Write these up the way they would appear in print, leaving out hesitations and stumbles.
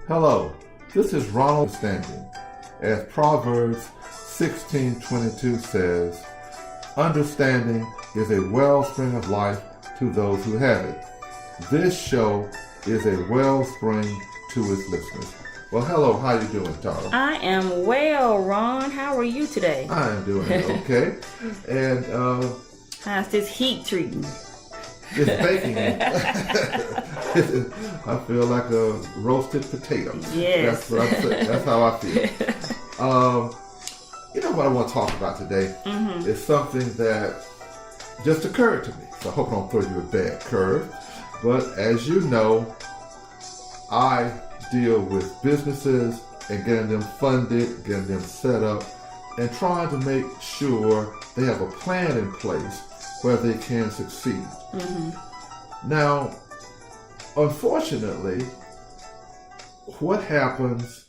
Hello, this is Ronald Standing. As Proverbs 16:22 says, understanding is a wellspring of life to those who have it. This show is a wellspring to its listeners. Well, hello, how you doing, Tara? I am well, Ron. How are you today? I am doing okay. And how's this heat treating? it's baking. I feel like a roasted potato. Yes. That's what I'm saying. That's how I feel. You know what I want to talk about today is something that just occurred to me. So I hope I don't throw you a bad curve. But as you know, I deal with businesses and getting them funded, getting them set up, and trying to make sure they have a plan in place where they can succeed. Now, unfortunately, what happens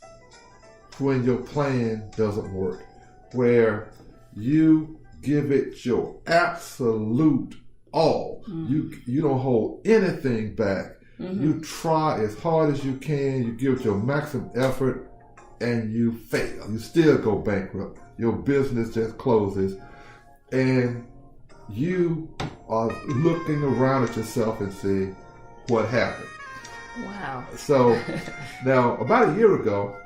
when your plan doesn't work? Where you give it your absolute all. You don't hold anything back. You try as hard as you can. You give it your maximum effort, and you fail. You still go bankrupt. Your business just closes, and you are looking around at yourself and see what happened. Wow. So now, about a year ago,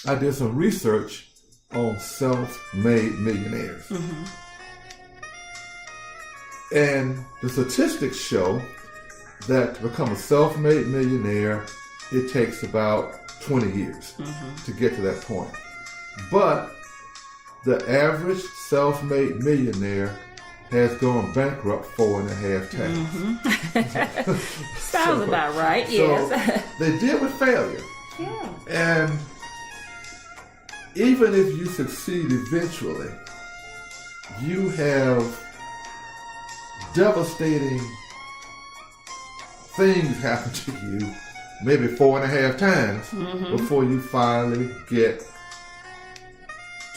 I did some research on self-made millionaires. And the statistics show that to become a self-made millionaire, it takes about 20 years to get to that point. But the average self-made millionaire has gone bankrupt 4.5 times. Sounds about right, yes. So they deal with failure. Yeah. And even if you succeed eventually, you have devastating things happen to you maybe 4.5 times before you finally get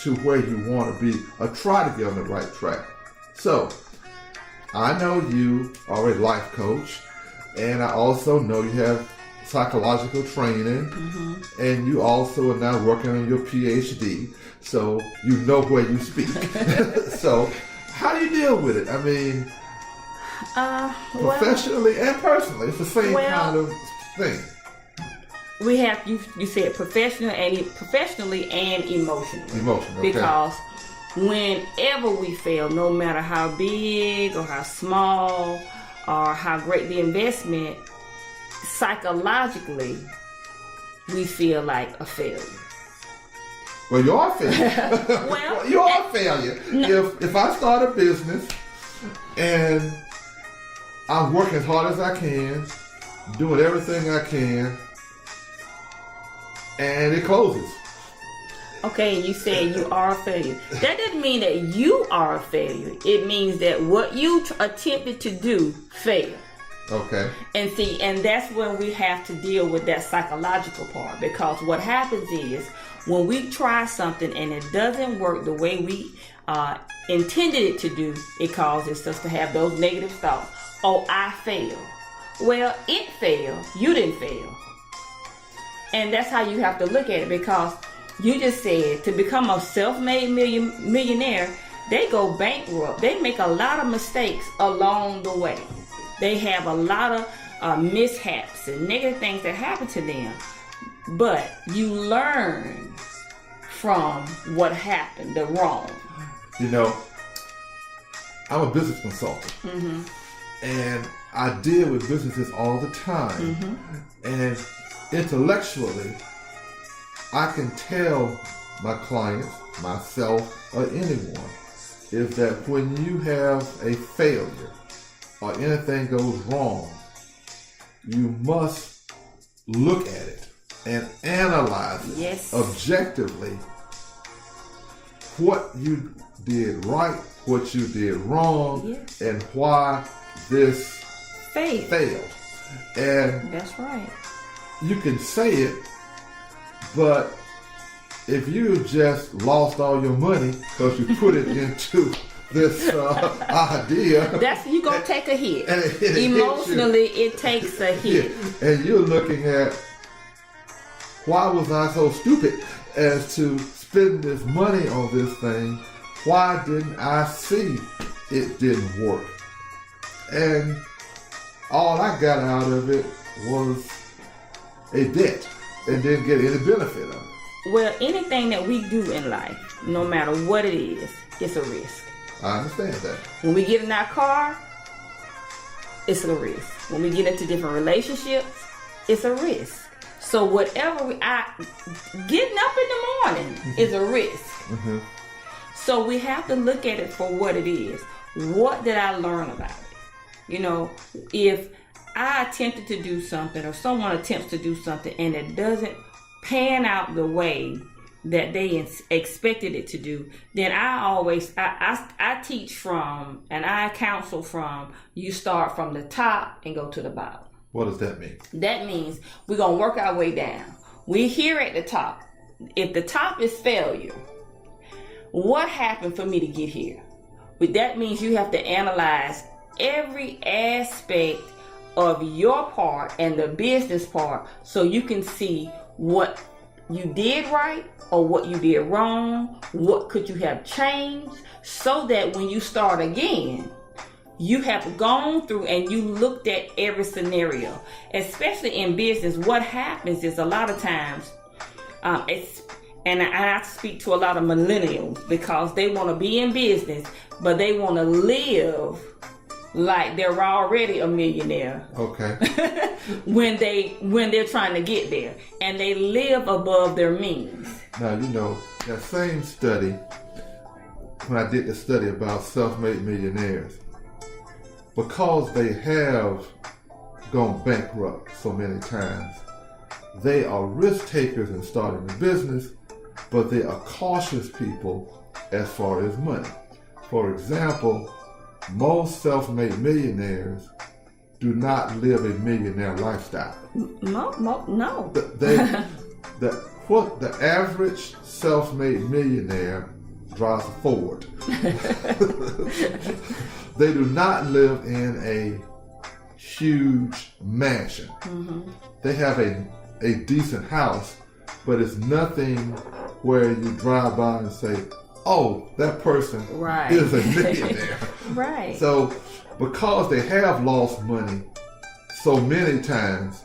to where you want to be or try to get on the right track. So, I know you are a life coach, and I also know you have psychological training, and you also are now working on your PhD, so you know where you speak. So, how do you deal with it? I mean, professionally and personally, it's the same kind of thing. We have you said professionally and emotionally. Okay. Because whenever we fail, no matter how big or how small or how great the investment, psychologically we feel like a failure. Well, you are a failure. You are a failure. No. If I start a business and I'm working as hard as I can, doing everything I can, and it closes. Okay, and you said you are a failure. That doesn't mean that you are a failure. It means that what you attempted to do failed. Okay. And that's when we have to deal with that psychological part, because what happens is when we try something and it doesn't work the way we intended it to do, it causes us to have those negative thoughts. Oh, I failed. Well, it failed. You didn't fail. And that's how you have to look at it, because you just said to become a self-made millionaire, they go bankrupt. They make a lot of mistakes along the way. They have a lot of mishaps and negative things that happen to them. But you learn from what happened, the wrong. You know, I'm a business consultant. And I deal with businesses all the time. And intellectually, I can tell my clients, myself, or anyone, is that when you have a failure or anything goes wrong, you must look at it and analyze it objectively. What you did right, what you did wrong, and why this failed. And that's right. You can say it, but if you just lost all your money because you put it into this idea, that's you're gonna take a hit. Emotionally, it takes a hit. And you're looking at why was I so stupid as to spend this money on this thing? Why didn't I see it didn't work? And all I got out of it was a debt and didn't get any benefit of it. Well, anything that we do in life, no matter what it is, it's a risk. I understand that. When we get in our car, it's a risk. When we get into different relationships, it's a risk. So whatever getting up in the morning is a risk. Mm-hmm. So we have to look at it for what it is. What did I learn about it? You know, if I attempted to do something or someone attempts to do something and it doesn't pan out the way that they expected it to do, then I teach from and I counsel from, you start from the top and go to the bottom. What does that mean? That means we're going to work our way down. We're here at the top. If the top is failure, what happened for me to get here? But that means you have to analyze every aspect of your part and the business part so you can see what you did right or what you did wrong, what could you have changed, so that when you start again, you have gone through and you looked at every scenario. Especially in business, what happens is a lot of times, and I speak to a lot of millennials because they want to be in business, but they want to live like they're already a millionaire. Okay. when they're trying to get there, and they live above their means. Now, you know, that same study, when I did the study about self-made millionaires, because they have gone bankrupt so many times, they are risk takers in starting a business, but they are cautious people as far as money. For example, most self-made millionaires do not live a millionaire lifestyle. No. The average self-made millionaire drives a Ford. They do not live in a huge mansion. Mm-hmm. They have a decent house, but it's nothing where you drive by and say, oh, that person is a millionaire. Right. So because they have lost money so many times,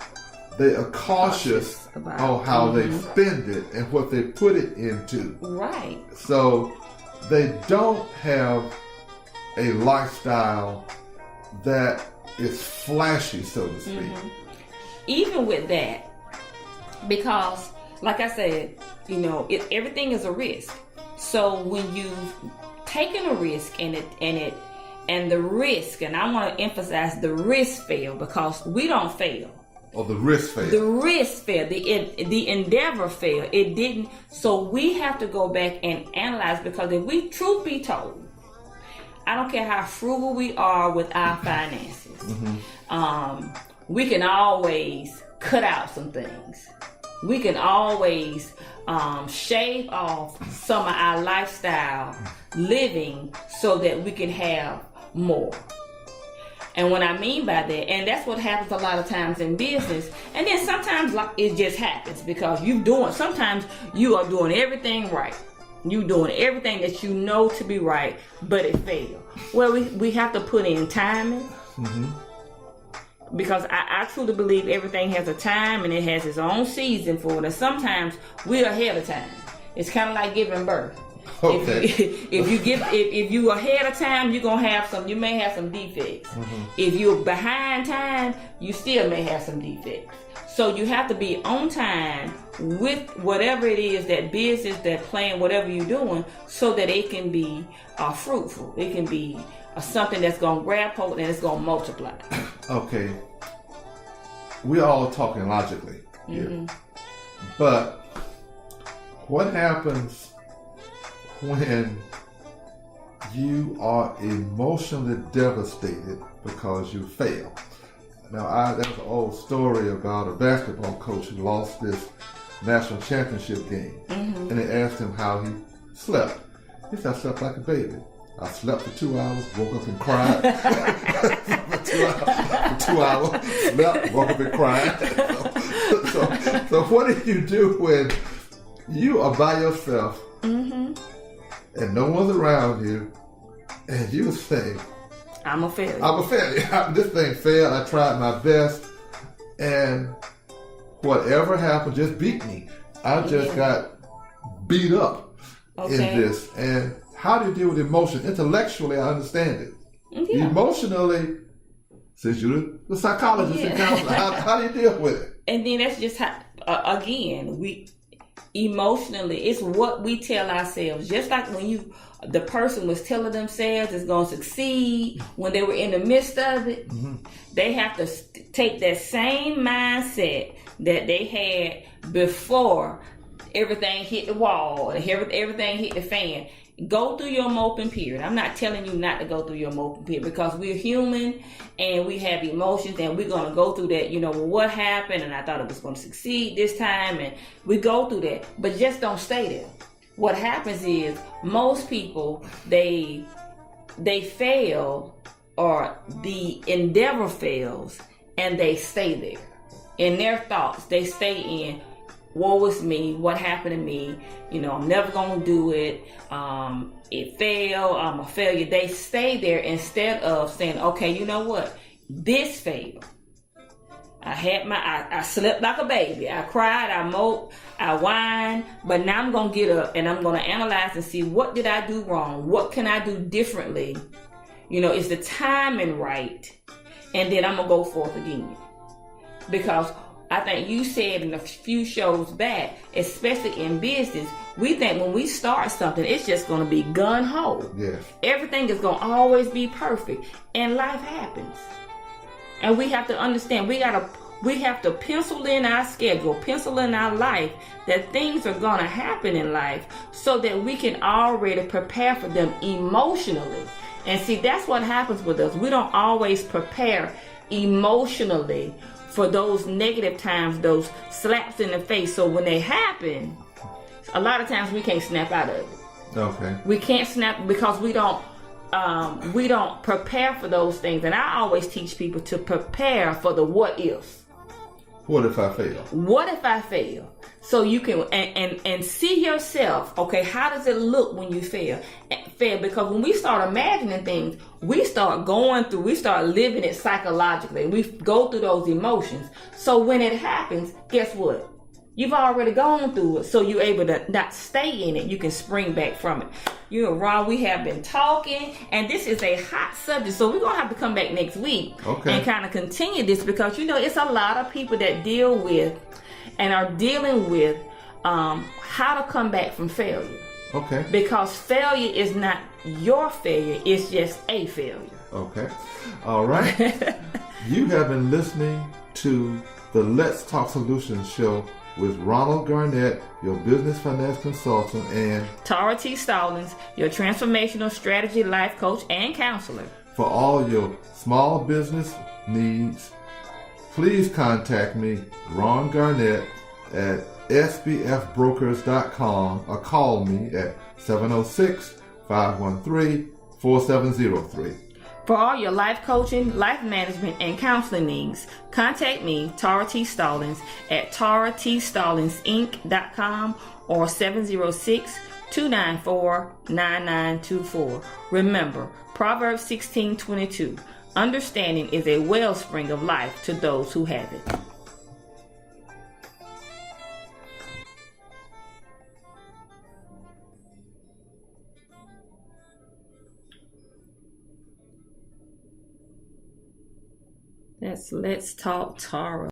they are cautious on how they spend it and what they put it into. Right. So they don't have a lifestyle that is flashy, so to speak. Mm-hmm. Even with that, because like I said, you know, everything is a risk. So when you've taken a risk and the risk, and I want to emphasize the risk fail, because we don't fail. Oh, the risk failed. The risk failed. The endeavor failed. It didn't. So we have to go back and analyze, because if we, truth be told, I don't care how frugal we are with our finances, we can always cut out some things. We can always shave off some of our lifestyle living so that we can have more. And what I mean by that, and that's what happens a lot of times in business, and then sometimes it just happens because sometimes you are doing everything right. You doing everything that you know to be right, but it failed. Well, we have to put in timing. Mm-hmm. Because I truly believe everything has a time and it has its own season for it. And sometimes we're ahead of time. It's kind of like giving birth. Okay. If you ahead of time, you may have some defects. Mm-hmm. If you're behind time, you still may have some defects. So you have to be on time with whatever it is, that business, that plan, whatever you're doing, so that it can be fruitful. It can be something that's going to grab hold and it's going to multiply. Okay. We're all talking logically here. Mm-hmm. But what happens when you are emotionally devastated because you fail? Now, there's an old story about a basketball coach who lost this national championship game. Mm-hmm. And they asked him how he slept. He said, I slept like a baby. I slept for 2 hours, woke up and cried. for 2 hours, slept, woke up and cried. So what do you do when you are by yourself and no one's around you, and you say, I'm a failure. This thing failed. I tried my best, and whatever happened just beat me. I just got beat up in this. And how do you deal with emotion? Intellectually, I understand it. Emotionally, since you're the psychologist and counselor, how do you deal with it? And then that's just how, again, we emotionally, it's what we tell ourselves. Just like when the person was telling themselves it's going to succeed when they were in the midst of it, they have to take that same mindset that they had before everything hit the wall and everything hit the fan. Go through your moping period. I'm not telling you not to go through your moping period, because we're human and we have emotions, and we're going to go through that. Well, what happened, and I thought it was going to succeed this time, and we go through that, but just don't stay there. What happens is most people, they fail, or the endeavor fails, and they stay there in their thoughts. They stay in, woe is me, what happened to me, I'm never gonna do it, it failed, I'm a failure. They stay there instead of saying, okay, you know what, this failed. I slept like a baby, I cried, I moped, I whined, but now I'm gonna get up and I'm gonna analyze and see, what did I do wrong, what can I do differently, is the timing right, and then I'm gonna go forth again. Because I think you said in a few shows back, especially in business, we think when we start something, it's just going to be gun-ho. Yes. Everything is going to always be perfect. And life happens. And we have to understand, we have to pencil in our schedule, pencil in our life, that things are going to happen in life so that we can already prepare for them emotionally. And see, that's what happens with us. We don't always prepare emotionally for those negative times, those slaps in the face. So when they happen, a lot of times we can't snap out of it. Okay. We can't snap because we don't prepare for those things. And I always teach people to prepare for the what ifs. What if I fail? What if I fail? So you can and see yourself, okay, how does it look when you fail? Because when we start imagining things, we start living it psychologically. We go through those emotions. So when it happens, guess what? You've already gone through it. So you're able to not stay in it. You can spring back from it. Ron, we have been talking, and this is a hot subject. So we're going to have to come back next week and kind of continue this, because, it's a lot of people that deal with and are dealing with how to come back from failure. Okay. Because failure is not your failure, it's just a failure. Okay. All right. You have been listening to the Let's Talk Solutions show with Ronald Garnett, your business finance consultant, and Tara T. Stallings, your transformational strategy life coach and counselor. For all your small business needs, please contact me, Ron Garnett, at sbfbrokers.com, or call me at 706-513-4703. For all your life coaching, life management, and counseling needs, contact me, Tara T. Stallings, at taratsstallingsinc.com or 706-294-9924. Remember, Proverbs 16:22, understanding is a wellspring of life to those who have it. Let's talk Tara.